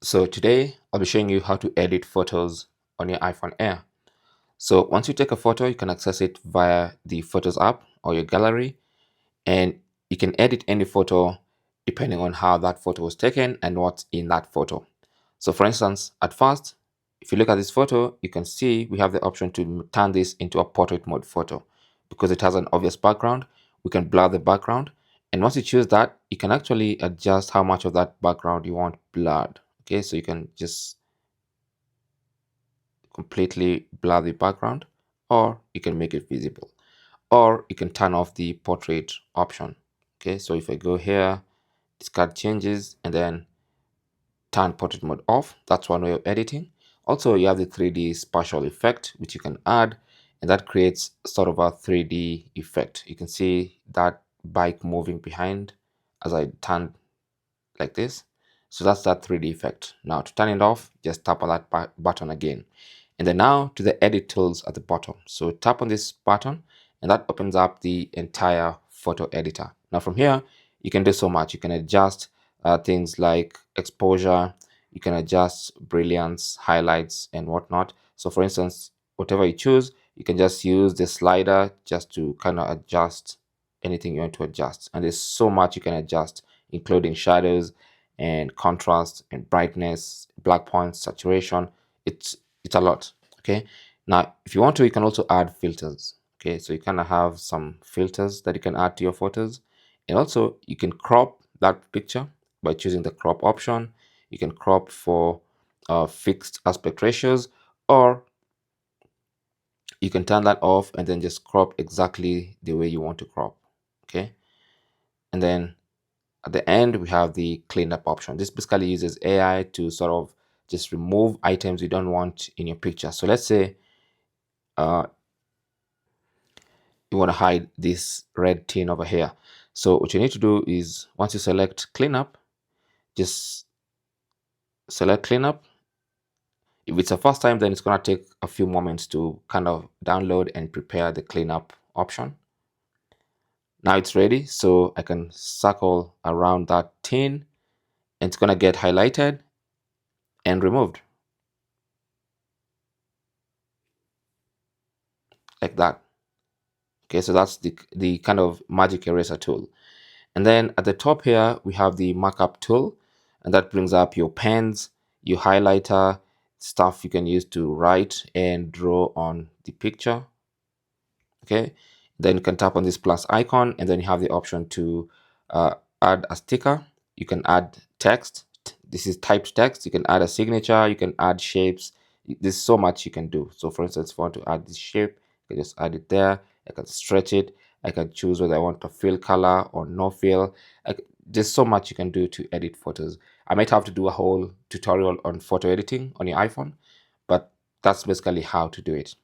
So today I'll be showing you how to edit photos on your iPhone Air. So once you take a photo, you can access it via the Photos app or your gallery, and you can edit any photo depending on how that photo was taken and what's in that photo. So for instance, at first, if you look at this photo, you can see we have the option to turn this into a portrait mode photo. Because it has an obvious background, we can blur the background. And once you choose that, you can actually adjust how much of that background you want blurred. Okay, so you can just completely blur the background, or you can make it visible, or you can turn off the portrait option. Okay, so if I go here, discard changes, and then turn portrait mode off, that's one way of editing. Also, you have the 3D spatial effect, which you can add, and that creates sort of a 3D effect. You can see that bike moving behind as I turn like this. So that's that 3D effect. Now to turn it off, just tap on that button again. And then now to the edit tools at the bottom. So tap on this button and that opens up the entire photo editor. Now from here, you can do so much. You can adjust things like exposure, you can adjust brilliance, highlights, and whatnot. So for instance, whatever you choose, you can just use the slider just to kind of adjust anything you want to adjust. And there's so much you can adjust, including shadows and contrast and brightness, black points, saturation. It's a lot. Okay, now if you want to, you can also add filters. Okay, so you kind of have some filters that you can add to your photos, and also you can crop that picture by choosing the crop option. You can crop for fixed aspect ratios, or you can turn that off and then just crop exactly the way you want to crop. Okay, and then at the end, we have the cleanup option. This basically uses AI to sort of just remove items you don't want in your picture. So let's say you want to hide this red tin over here. So what you need to do is once you select cleanup, just select cleanup. If it's the first time, then it's going to take a few moments to kind of download and prepare the cleanup option. Now it's ready, so I can circle around that tin and it's going to get highlighted and removed like that. Okay, so that's the kind of magic eraser tool. And then at the top here, we have the markup tool, and that brings up your pens, your highlighter, stuff you can use to write and draw on the picture. Okay, then you can tap on this plus icon, and then you have the option to add a sticker. You can add text. This is typed text. You can add a signature. You can add shapes. There's so much you can do. So for instance, if I want to add this shape, I can just add it there. I can stretch it. I can choose whether I want a fill color or no fill. There's so much you can do to edit photos. I might have to do a whole tutorial on photo editing on your iPhone, but that's basically how to do it.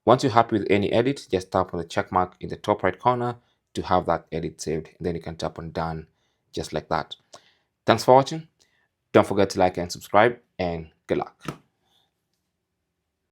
Once you're happy with any edit, just tap on the check mark in the top right corner to have that edit saved. And then you can tap on done just like that. Thanks for watching. Don't forget to like and subscribe, and good luck.